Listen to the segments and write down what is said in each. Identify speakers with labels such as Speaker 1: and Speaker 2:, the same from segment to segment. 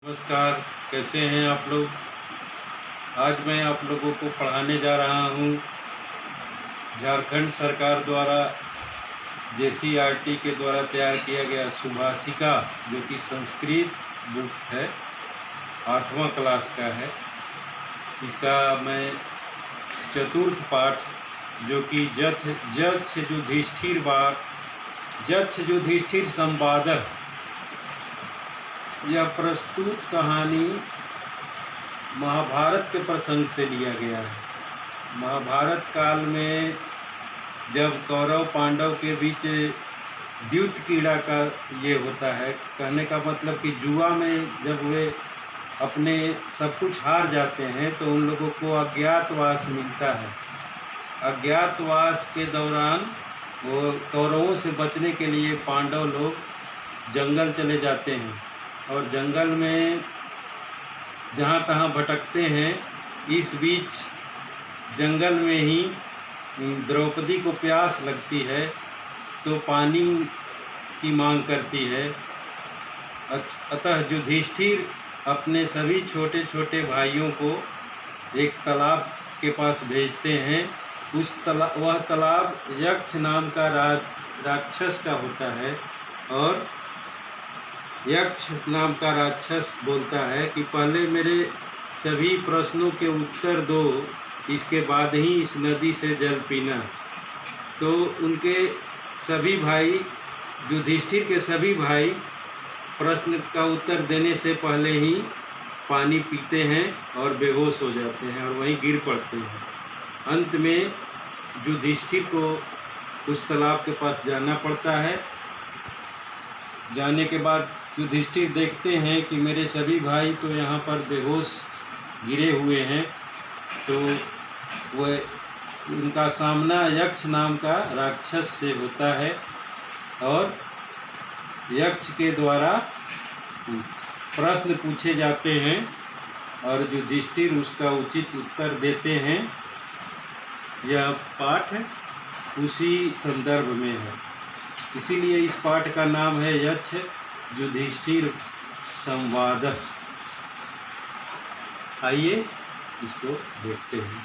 Speaker 1: नमस्कार, कैसे हैं आप लोग। आज मैं आप लोगों को पढ़ाने जा रहा हूँ झारखंड सरकार द्वारा JCERT के द्वारा तैयार किया गया सुभाषिका, जो कि संस्कृत बुक है, 8वां क्लास का है। इसका मैं चतुर्थ पाठ, जो कि जक्ष युधिष्ठिर संवादः, यह प्रस्तुत कहानी महाभारत के प्रसंग से लिया गया है। महाभारत काल में जब कौरव पांडव के बीच द्यूत क्रीड़ा का ये होता है, कहने का मतलब कि जुआ में जब वे अपने सब कुछ हार जाते हैं तो उन लोगों को अज्ञातवास मिलता है। अज्ञातवास के दौरान वो कौरवों से बचने के लिए पांडव लोग जंगल चले जाते हैं और जंगल में जहाँ तहाँ भटकते हैं। इस बीच जंगल में ही द्रौपदी को प्यास लगती है तो पानी की मांग करती है। अतः युधिष्ठिर अपने सभी छोटे छोटे भाइयों को एक तालाब के पास भेजते हैं। वह तालाब यक्ष नाम का राक्षस का होता है और यक्ष नाम का राक्षस बोलता है कि पहले मेरे सभी प्रश्नों के उत्तर दो, इसके बाद ही इस नदी से जल पीना। तो उनके सभी भाई, युधिष्ठिर के सभी भाई प्रश्न का उत्तर देने से पहले ही पानी पीते हैं और बेहोश हो जाते हैं और वहीं गिर पड़ते हैं। अंत में युधिष्ठिर को उस तालाब के पास जाना पड़ता है। जाने के बाद युधिष्ठिर देखते हैं कि मेरे सभी भाई तो यहाँ पर बेहोश गिरे हुए हैं, तो वह उनका सामना यक्ष नाम का राक्षस से होता है और यक्ष के द्वारा प्रश्न पूछे जाते हैं और युधिष्ठिर उसका उचित उत्तर देते हैं। यह पाठ उसी संदर्भ में है, इसीलिए इस पाठ का नाम है यक्ष युधिष्ठिर संवादः। आइए इसको देखते हैं।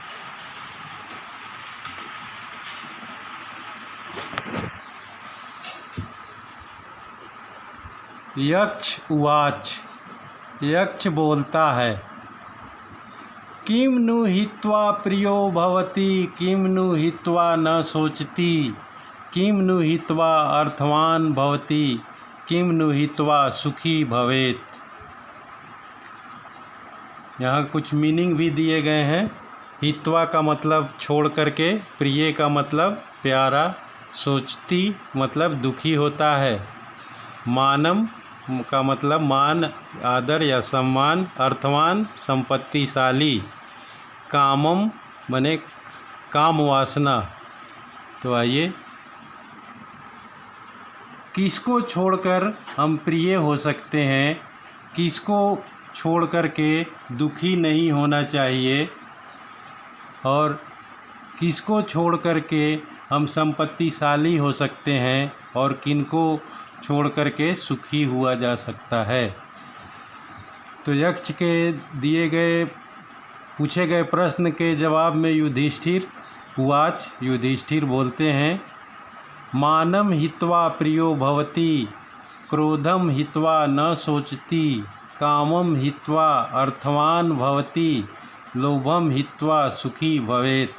Speaker 2: यक्ष उवाच, यक्ष बोलता है, किम नु हित्वा प्रियो भवति, किम नु हित्वा न शोचति, किम नु हित्वा अर्थवान भवति, किम नु हित्वा सुखी भवेत्। यहाँ कुछ मीनिंग भी दिए गए हैं। हित्वा का मतलब छोड़ करके, प्रिय का मतलब प्यारा, सोचती मतलब दुखी होता है, मानम का मतलब मान, आदर या सम्मान, अर्थवान संपत्तिशाली, कामम बने काम वासना। तो आइए, किसको छोड़कर हम प्रिय हो सकते हैं, किसको छोड़ कर के दुखी नहीं होना चाहिए और किसको छोड़ कर के हम संपत्तिशाली हो सकते हैं और किनको छोड़ कर के सुखी हुआ जा सकता है। तो यक्ष के दिए गए पूछे गए प्रश्न के जवाब में युधिष्ठिर उवाच, युधिष्ठिर बोलते हैं, मानम हित्वा प्रियो भवति, क्रोधम हित्वा न शोचति, कामम हित्वा अर्थवान भवति, लोभम हित्वा सुखी भवेत्।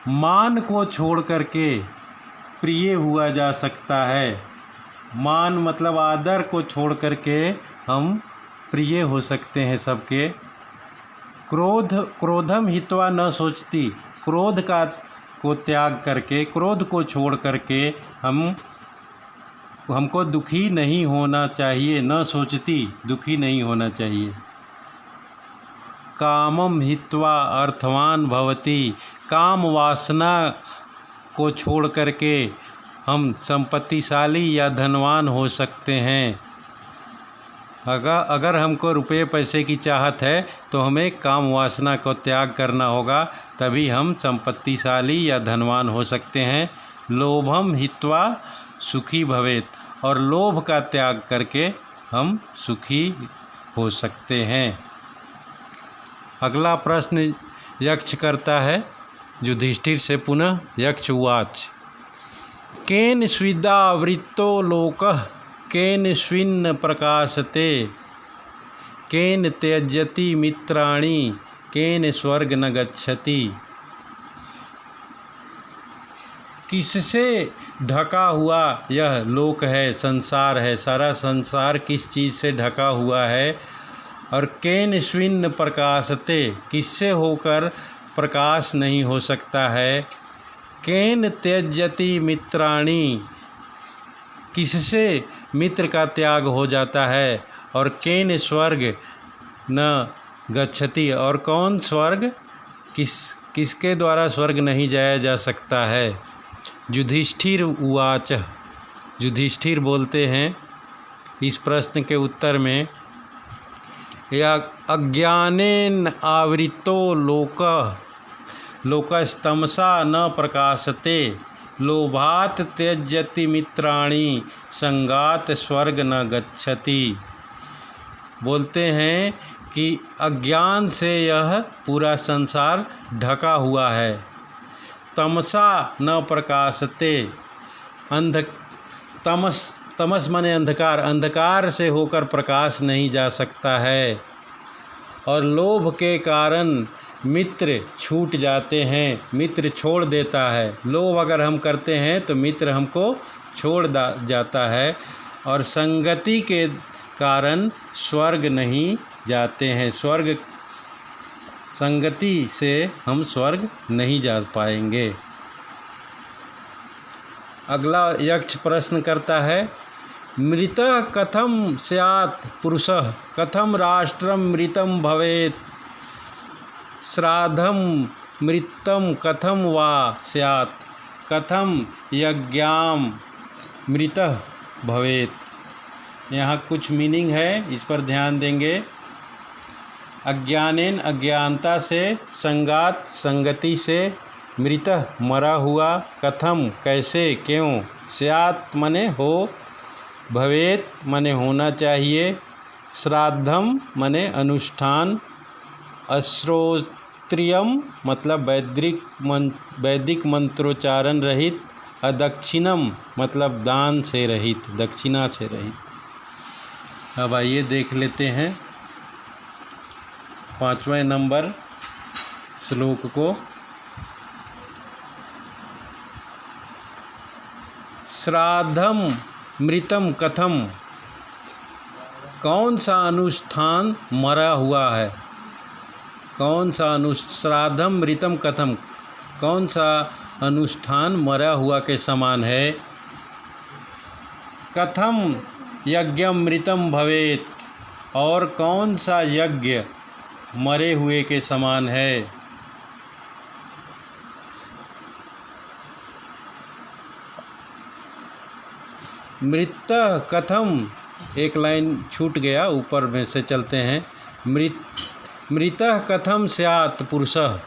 Speaker 2: मान को छोड़ करके प्रिय हुआ जा सकता है। मान मतलब आदर को छोड़ करके हम प्रिय हो सकते हैं सबके। क्रोधम हित्वा न शोचति, क्रोध को त्याग करके, क्रोध को छोड़ करके हमको दुखी नहीं होना चाहिए। न सोचती, दुखी नहीं होना चाहिए। कामम हित्वा अर्थवान भवति, काम वासना को छोड़ करके हम संपत्तिशाली या धनवान हो सकते हैं। अगर हमको रुपये पैसे की चाहत है तो हमें काम वासना को त्याग करना होगा, तभी हम संपत्तिशाली या धनवान हो सकते हैं। लोभम हित्वा सुखी भवेत्, और लोभ का त्याग करके हम सुखी हो सकते हैं। अगला प्रश्न यक्ष करता है युधिष्ठिर से पुनः। यक्ष उवाच केन स्विदावृतो लोकः केन स्विन्न प्रकाशते केन त्यजति मित्राणि केन स्वर्ग न गच्छति। किससे ढका हुआ यह लोक है, संसार है, सारा संसार किस चीज़ से ढका हुआ है। और केन स्विन्न प्रकाशते, किससे होकर प्रकाश नहीं हो सकता है। केन त्यजति मित्राणि, किससे मित्र का त्याग हो जाता है। और केन स्वर्ग न गच्छति, और कौन स्वर्ग, किसके द्वारा स्वर्ग नहीं जाया जा सकता है। युधिष्ठिर उवाच, युधिष्ठिर बोलते हैं इस प्रश्न के उत्तर में, या अज्ञानेन आवृतो लोकस्तमसा न प्रकाशते लोभात त्यजति मित्राणि संगात स्वर्ग न गच्छति। बोलते हैं कि अज्ञान से यह पूरा संसार ढका हुआ है। तमसा न प्रकाशते, तमस माने अंधकार, अंधकार से होकर प्रकाश नहीं जा सकता है। और लोभ के कारण मित्र छूट जाते हैं, मित्र छोड़ देता है। लोभ अगर हम करते हैं तो मित्र हमको छोड़ जाता है। और संगति के कारण स्वर्ग नहीं जाते हैं, स्वर्ग संगति से हम स्वर्ग नहीं जा पाएंगे। अगला यक्ष प्रश्न करता है, मृतः कथम स्यात् पुरुषः कथम राष्ट्रम मृतम भवेत् श्राद्धम मृतम कथम वा स्यात् कथम यज्ञाम मृतः भवेत्। यहाँ कुछ मीनिंग है, इस पर ध्यान देंगे। अज्ञानेन अज्ञानता से, संगात संगति से, मृतः मरा हुआ, कथम कैसे क्यों, स्यात् मने हो, भवेत मने होना चाहिए, श्राद्धम मने अनुष्ठान, अश्रोत्रियम मतलब वैदिक मंत्रोच्चारण रहित, अदक्षिणम मतलब दान से रहित, दक्षिणा से रहित। अब आइए देख लेते हैं 5वें नंबर श्लोक को। श्राद्धम मृतम कथम, कौन सा अनुष्ठान मरा हुआ है, कौन सा श्राद्धम मृतम कथम, कौन सा अनुष्ठान मरा हुआ के समान है। कथम यज्ञम मृतम भवेत, और कौन सा यज्ञ मरे हुए के समान है। मृतः कथम, एक लाइन छूट गया, ऊपर में से चलते हैं। मृतः कथम स्यात् पुरुषः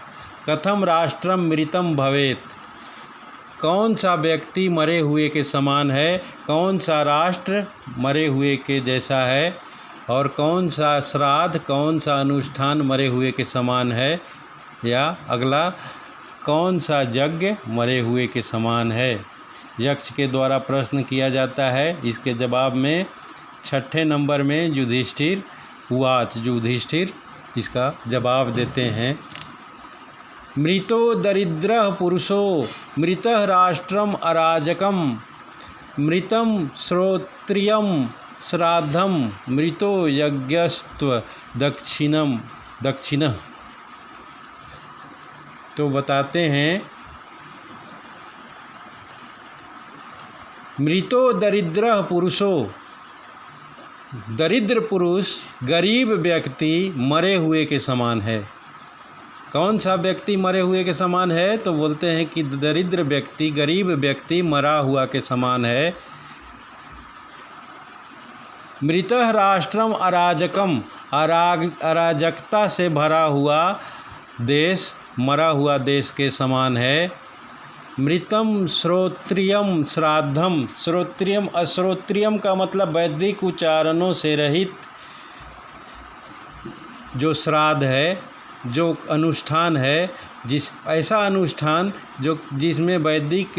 Speaker 2: कथम राष्ट्रम मृतम भवेत्, कौन सा व्यक्ति मरे हुए के समान है, कौन सा राष्ट्र मरे हुए के जैसा है, और कौन सा श्राद्ध, कौन सा अनुष्ठान मरे हुए के समान है। या अगला, कौन सा यज्ञ मरे हुए के समान है। यक्ष के द्वारा प्रश्न किया जाता है। इसके जवाब में 6ठे नंबर में युधिष्ठिर उवाच, युधिष्ठिर इसका जवाब देते हैं। मृतो दरिद्रः पुरुषो मृतः राष्ट्रम अराजकम मृतम श्रोत्रियम श्राद्धम मृतो यज्ञस्त्व दक्षिणः। तो बताते हैं, मृतो दरिद्रः पुरुषो, दरिद्र पुरुष, गरीब व्यक्ति मरे हुए के समान है। कौन सा व्यक्ति मरे हुए के समान है, तो बोलते हैं कि दरिद्र व्यक्ति, गरीब व्यक्ति मरा हुआ के समान है। मृतः राष्ट्रम अराजकम, अराजकता से भरा हुआ देश, मरा हुआ देश के समान है। मृतम श्रोत्रियम श्राद्धम। श्रोत्रियम अश्रोत्रियम का मतलब वैदिक उच्चारणों से रहित जो श्राद्ध है, जो अनुष्ठान है, ऐसा अनुष्ठान जिसमें वैदिक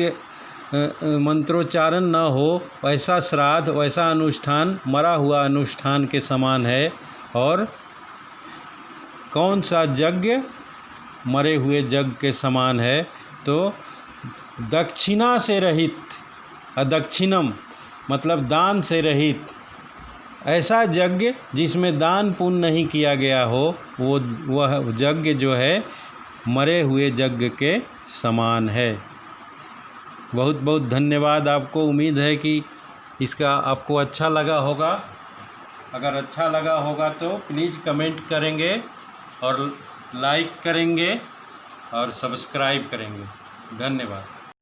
Speaker 2: मंत्रोच्चारण न हो, वैसा श्राद्ध, वैसा अनुष्ठान मरा हुआ अनुष्ठान के समान है। और कौन सा यज्ञ मरे हुए यज्ञ के समान है? तो दक्षिणा से रहित, अदक्षिणम मतलब दान से रहित, ऐसा यज्ञ जिसमें दान पुण्य नहीं किया गया हो, वह यज्ञ जो है मरे हुए यज्ञ के समान है। बहुत बहुत धन्यवाद आपको। उम्मीद है कि इसका आपको अच्छा लगा होगा। अगर अच्छा लगा होगा तो प्लीज़ कमेंट करेंगे और लाइक करेंगे और सब्सक्राइब करेंगे। धन्यवाद।